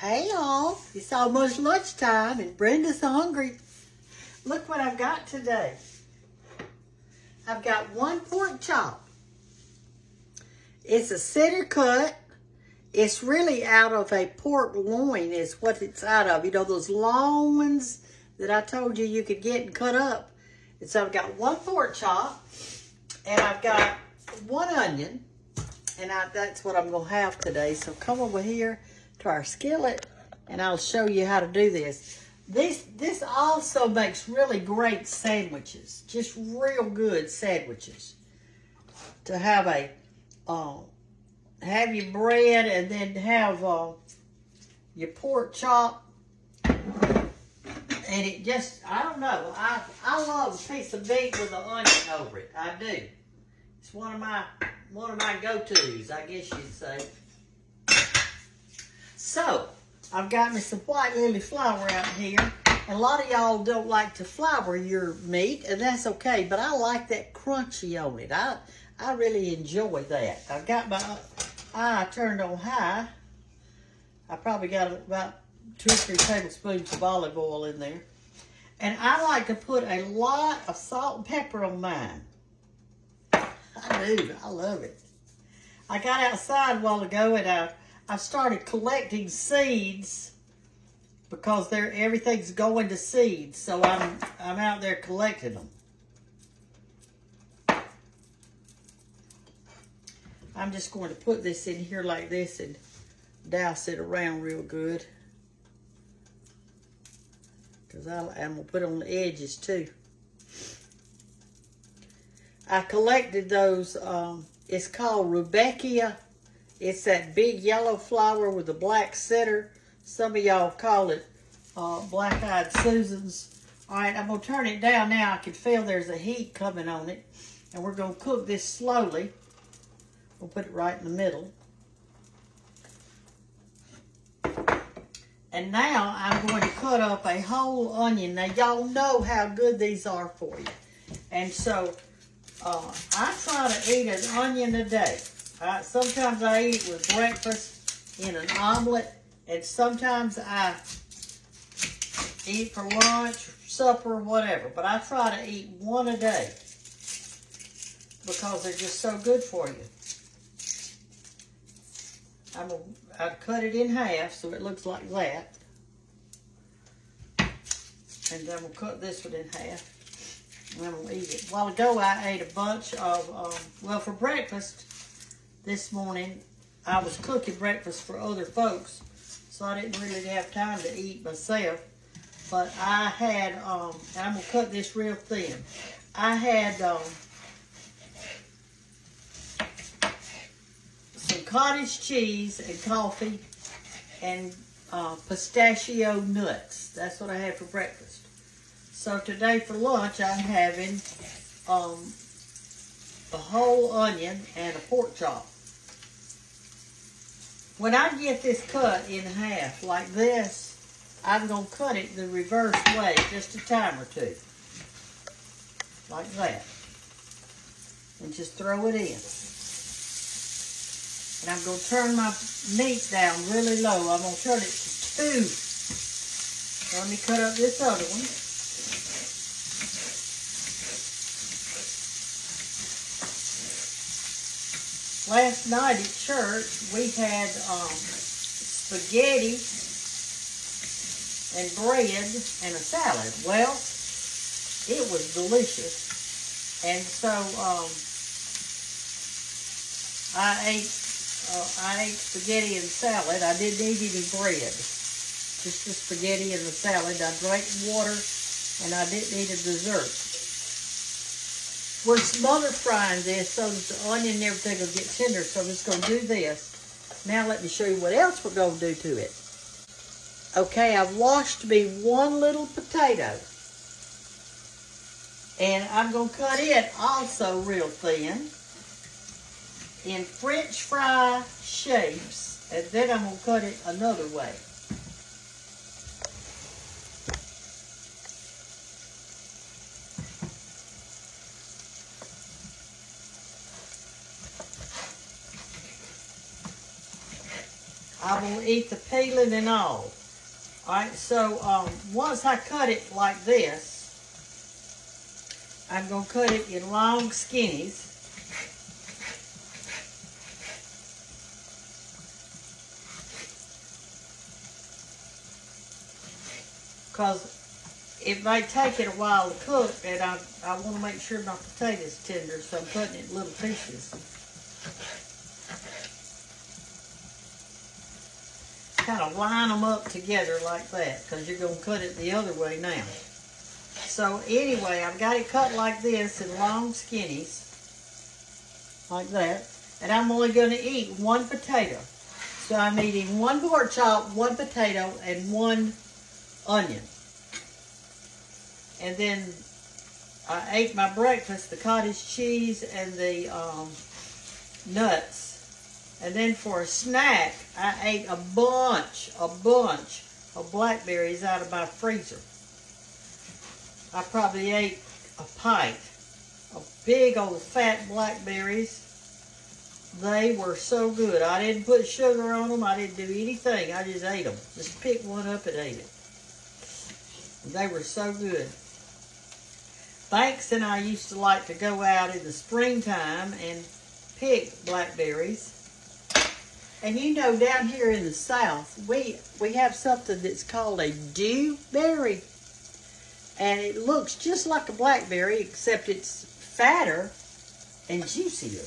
Hey y'all, it's almost lunchtime and Brenda's hungry. Look what I've got today. I've got one pork chop. It's a center cut. It's really out of a pork loin is what it's out of. You know, those long ones that I told you you could get and cut up. And so I've got one pork chop and I've got one onion. And that's what I'm going to have today. So come over here to our skillet and I'll show you how to do this. This also makes really great sandwiches. Just real good sandwiches. To have have your bread and then have your pork chop. And it just, I don't know. I love a piece of meat with an onion over it. I do. It's one of my go-tos, I guess you'd say. So, I've got me some white lily flour out here. And a lot of y'all don't like to flour your meat, and that's okay. But I like that crunchy on it. I really enjoy that. I've got my eye turned on high. I probably got about 2 or 3 tablespoons of olive oil in there. And I like to put a lot of salt and pepper on mine. I do. I love it. I got outside a while ago and I started collecting seeds because everything's going to seeds. So I'm out there collecting them. I'm just going to put this in here like this and douse it around real good. Because I'm going to put it on the edges too. I collected those, it's called Rudbeckia. It's that big yellow flower with the black center. Some of y'all call it black-eyed Susans. All right, I'm going to turn it down now. I can feel there's a heat coming on it. And we're going to cook this slowly. We'll put it right in the middle. And now I'm going to cut up a whole onion. Now, y'all know how good these are for you. And so, I try to eat an onion a day. Sometimes I eat it with breakfast in an omelet, and sometimes I eat for lunch, supper, whatever. But I try to eat one a day because they're just so good for you. I cut it in half so it looks like that. And then we'll cut this one in half. And I'm going to eat it. A while ago, I ate a bunch of, well, for breakfast this morning, I was cooking breakfast for other folks, so I didn't really have time to eat myself. But I had, and I'm going to cut this real thin. I had some cottage cheese and coffee and pistachio nuts. That's what I had for breakfast. So today for lunch, I'm having a whole onion and a pork chop. When I get this cut in half like this, I'm going to cut it the reverse way, just a time or two. Like that. And just throw it in. And I'm going to turn my meat down really low. I'm going to turn it to 2. Let me cut up this other one. Last night at church, we had spaghetti and bread and a salad. Well, it was delicious. And so I ate spaghetti and salad. I didn't eat any bread. Just the spaghetti and the salad. I drank water and I didn't eat a dessert. We're smother frying this so that the onion and everything will get tender. So I'm just going to do this. Now let me show you what else we're going to do to it. Okay, I've washed me one little potato. And I'm going to cut it also real thin in French fry shapes. And then I'm going to cut it another way. I I'm going to eat the peeling and all. Alright, so once I cut it like this, I'm going to cut it in long skinnies. Because it may take it a while to cook, and I want to make sure my potato's tender, so I'm cutting it in little pieces. Kind of line them up together like that, because you're going to cut it the other way now. So anyway, I've got it cut like this in long skinnies, like that, and I'm only going to eat one potato. So I'm eating one pork chop, one potato, and one onion. And then I ate my breakfast, the cottage cheese and the nuts. And then for a snack, I ate a bunch of blackberries out of my freezer. I probably ate a pint of big old fat blackberries. They were so good. I didn't put sugar on them. I didn't do anything. I just ate them. Just picked one up and ate it. They were so good. Banks and I used to like to go out in the springtime and pick blackberries. And you know, down here in the South, we have something that's called a dewberry. And it looks just like a blackberry, except it's fatter and juicier.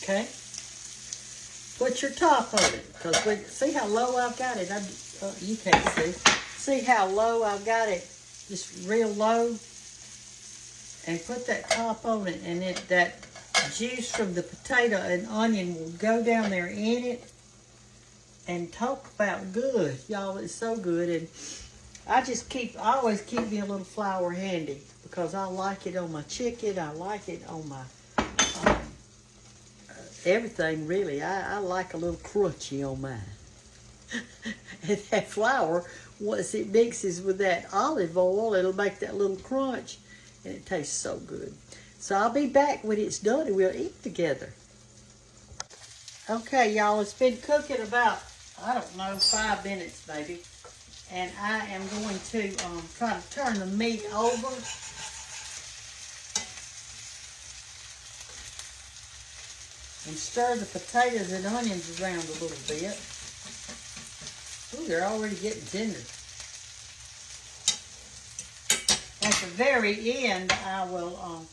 Okay? Put your top on it, because see how low I've got it? You can't see. See how low I've got it? Just real low. And put that top on it, and that juice from the potato and onion will go down there in it. And talk about good, y'all. It's so good. And I always keep me a little flour handy, because I like it on my chicken. I like it on my everything, really. I like a little crunchy on mine. And that flour, once it mixes with that olive oil, it'll make that little crunch. And it tastes so good. So I'll be back when it's done and we'll eat together. Okay, y'all, it's been cooking about, I don't know, 5 minutes maybe. And I am going to try to turn the meat over. And stir the potatoes and onions around a little bit. Ooh, they're already getting tender. At the very end, I'm going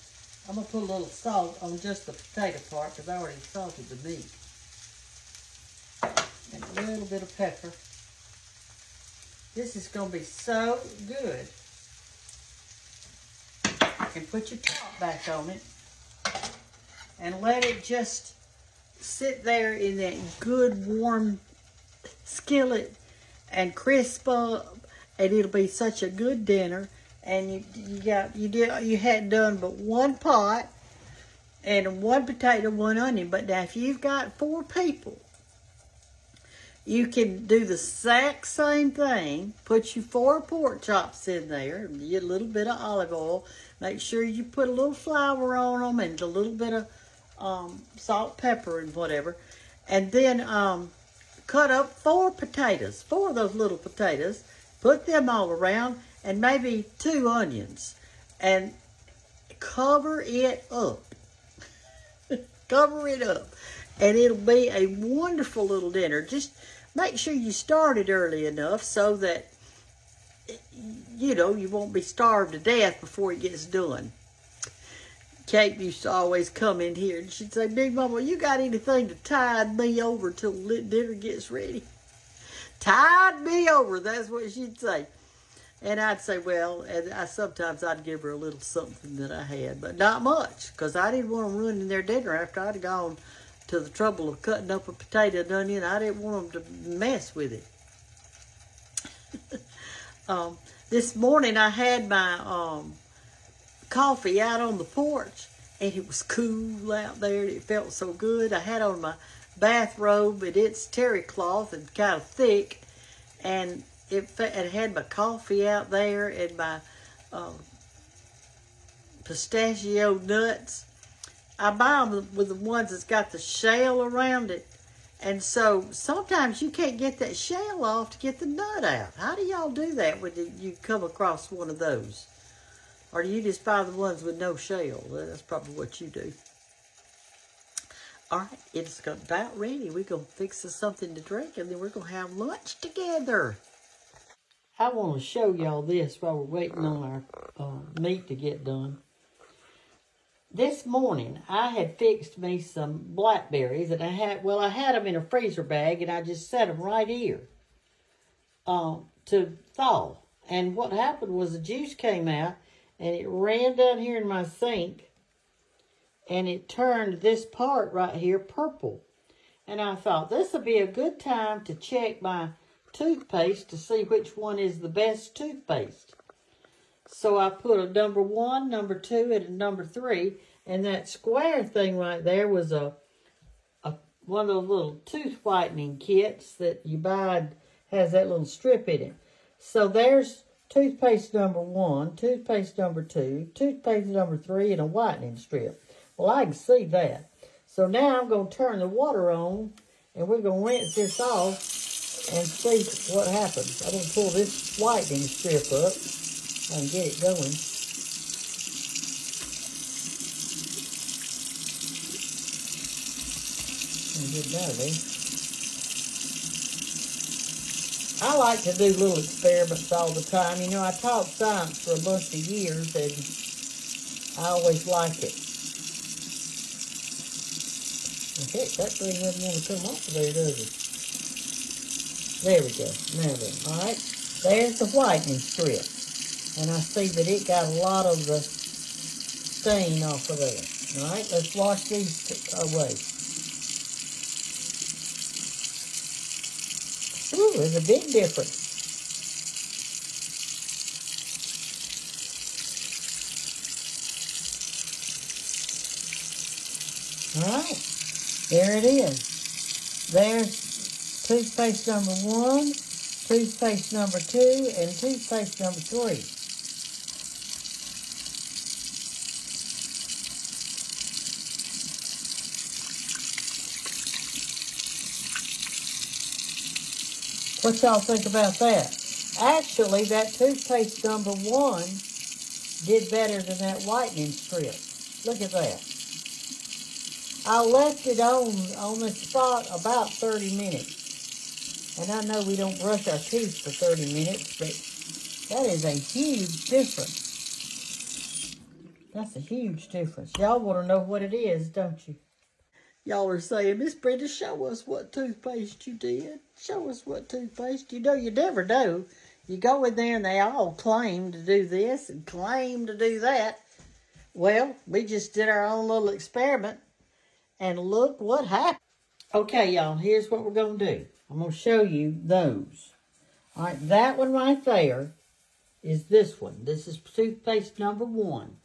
to put a little salt on just the potato part, because I already salted the meat. And a little bit of pepper. This is going to be so good. And put your top back on it. And let it just sit there in that good warm skillet and crisp up. And it'll be such a good dinner. And you hadn't done but one pot and one potato, one onion. But now if you've got 4 people, you can do the exact same thing. Put your 4 pork chops in there. Get a little bit of olive oil. Make sure you put a little flour on them and a little bit of salt, pepper, and whatever. And then cut up 4 potatoes, 4 of those little potatoes. Put them all around. And maybe 2 onions, and cover it up. Cover it up, and it'll be a wonderful little dinner. Just make sure you start it early enough so that, you know, you won't be starved to death before it gets done. Kate used to always come in here, and she'd say, "Big Mama, you got anything to tide me over till dinner gets ready?" Tide me over, that's what she'd say. And I'd say, well, and sometimes I'd give her a little something that I had, but not much, because I didn't want them ruining their dinner after I'd gone to the trouble of cutting up a potato and onion. I didn't want them to mess with it. This morning I had my coffee out on the porch, and it was cool out there, and it felt so good. I had on my bathrobe, and it's terry cloth and kind of thick, and it had my coffee out there and my pistachio nuts. I buy them with the ones that's got the shell around it. And so sometimes you can't get that shell off to get the nut out. How do y'all do that when you come across one of those? Or do you just buy the ones with no shell? That's probably what you do. All right, it's about ready. We're going to fix us something to drink, and then we're going to have lunch together. I want to show y'all this while we're waiting on our meat to get done. This morning, I had fixed me some blackberries, and I had them in a freezer bag, and I just set them right here to thaw. And what happened was the juice came out, and it ran down here in my sink, and it turned this part right here purple. And I thought, this would be a good time to check my toothpaste to see which one is the best toothpaste. So I put a number 1, number 2, and a number 3. And that square thing right there was one of those little tooth whitening kits that you buy, has that little strip in it. So there's toothpaste number 1, toothpaste number 2, toothpaste number 3, and a whitening strip. Well, I can see that. So now I'm going to turn the water on, and we're going to rinse this off and see what happens. I'm going to pull this whitening strip up and get it going. And get it out of there. I like to do little experiments all the time. You know, I taught science for a bunch of years, and I always like it. Heck, that thing doesn't want to come off of there, does it? There we go. Now then, all right. There's the whitening strip. And I see that it got a lot of the stain off of there. All right, let's wash these away. Ooh, there's a big difference. All right, there it is. There's toothpaste number 1, toothpaste number 2, and toothpaste number 3. What y'all think about that? Actually, that toothpaste number 1 did better than that whitening strip. Look at that. I left it on the spot about 30 minutes. And I know we don't brush our teeth for 30 minutes, but that is a huge difference. That's a huge difference. Y'all want to know what it is, don't you? Y'all are saying, Miss Brenda, show us what toothpaste you did. Show us what toothpaste. You know, you never know. You go in there and they all claim to do this and claim to do that. Well, we just did our own little experiment. And look what happened. Okay, y'all, here's what we're going to do. I'm going to show you those. All right, that one right there is this one. This is toothpaste number 1.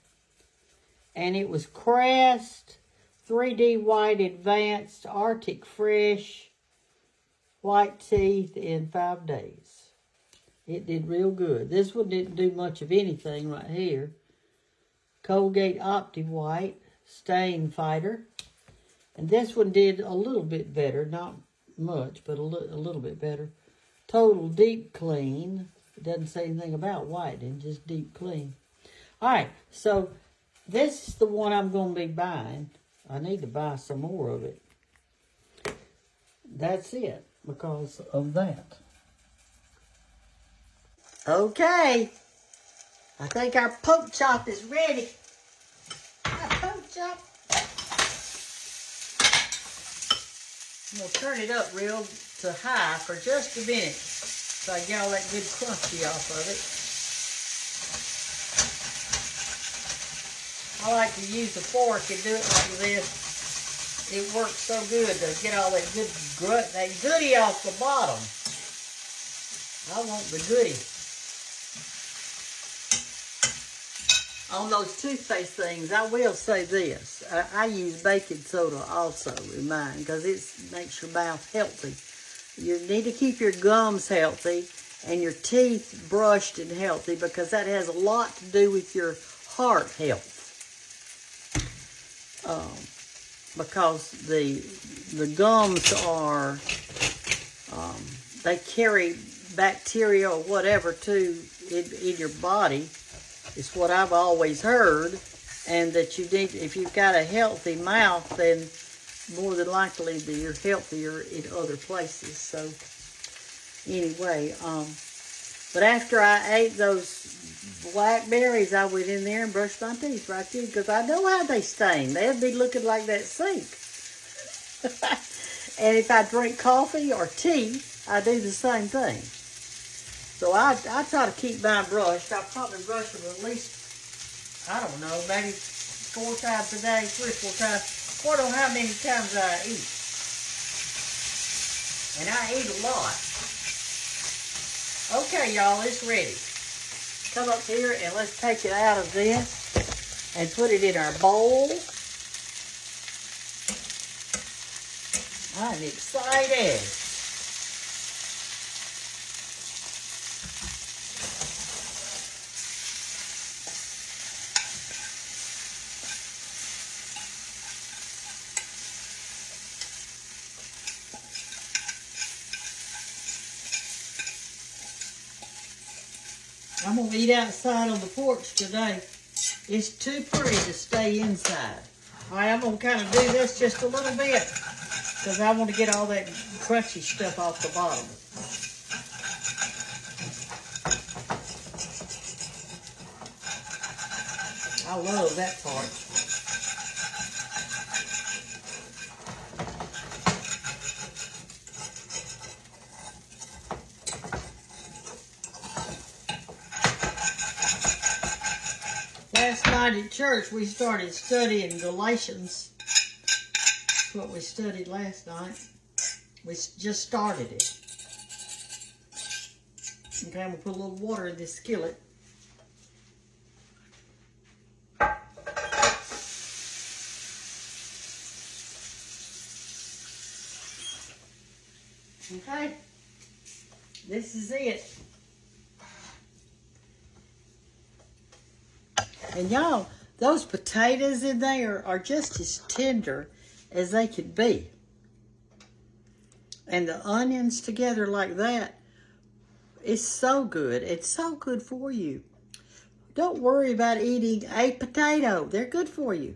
And it was Crest 3D White Advanced Arctic Fresh White Teeth in 5 days. It did real good. This one didn't do much of anything right here. Colgate Opti White Stain Fighter. And this one did a little bit better, not much, but a little bit better. Total Deep Clean. It doesn't say anything about whitening, just deep clean. All right, so this is the one I'm going to be buying. I need to buy some more of it. That's it, because of that. Okay, I think our pork chop is ready. Our pork chop. I'm going to turn it up real to high for just a minute so I get all that good crunchy off of it. I like to use a fork and do it like this. It works so good to get all that good that goodie off the bottom. I want the goodie. On those toothpaste things, I will say this. I use baking soda also in mine because it makes your mouth healthy. You need to keep your gums healthy, and your teeth brushed and healthy, because that has a lot to do with your heart health. Because the gums are, they carry bacteria or whatever too in your body. It's what I've always heard, and that you need, if you've got a healthy mouth, then more than likely that you're healthier in other places. So anyway, but after I ate those blackberries, I went in there and brushed my teeth right there, because I know how they stain. They'd be looking like that sink. And if I drink coffee or tea, I do the same thing. So I try to keep mine brushed. I probably brush them at least, I don't know, maybe 4 times a day, 3 or 4 times. I don't know how many times I eat. And I eat a lot. Okay, y'all, it's ready. Come up here and let's take it out of this and put it in our bowl. I'm excited. I'm going to eat outside on the porch today. It's too pretty to stay inside. All right, I'm going to kind of do this just a little bit, because I want to get all that crunchy stuff off the bottom. I love that part. Last night at church, we started studying Galatians. That's what we studied last night. We just started it. Okay, I'm going to put a little water in this skillet. Okay, this is it. And y'all, those potatoes in there are just as tender as they could be. And the onions together like that, it's so good. It's so good for you. Don't worry about eating a potato. They're good for you.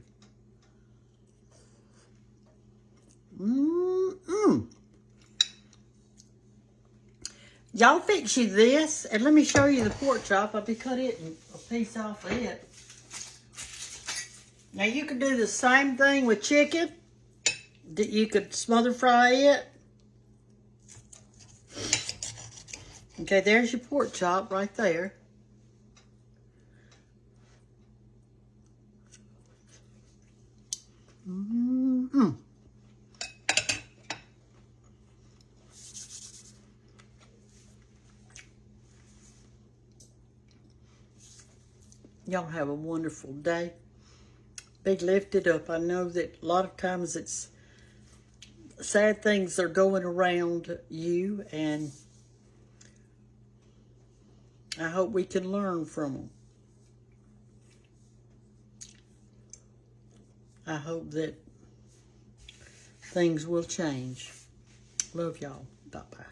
Y'all fix you this, and let me show you the pork chop. I'll be cutting a piece off of it. Now you can do the same thing with chicken. You could smother fry it. Okay, there's your pork chop right there. Y'all have a wonderful day. Be lifted up. I know that a lot of times it's sad things are going around you, and I hope we can learn from them. I hope that things will change. Love y'all. Bye-bye.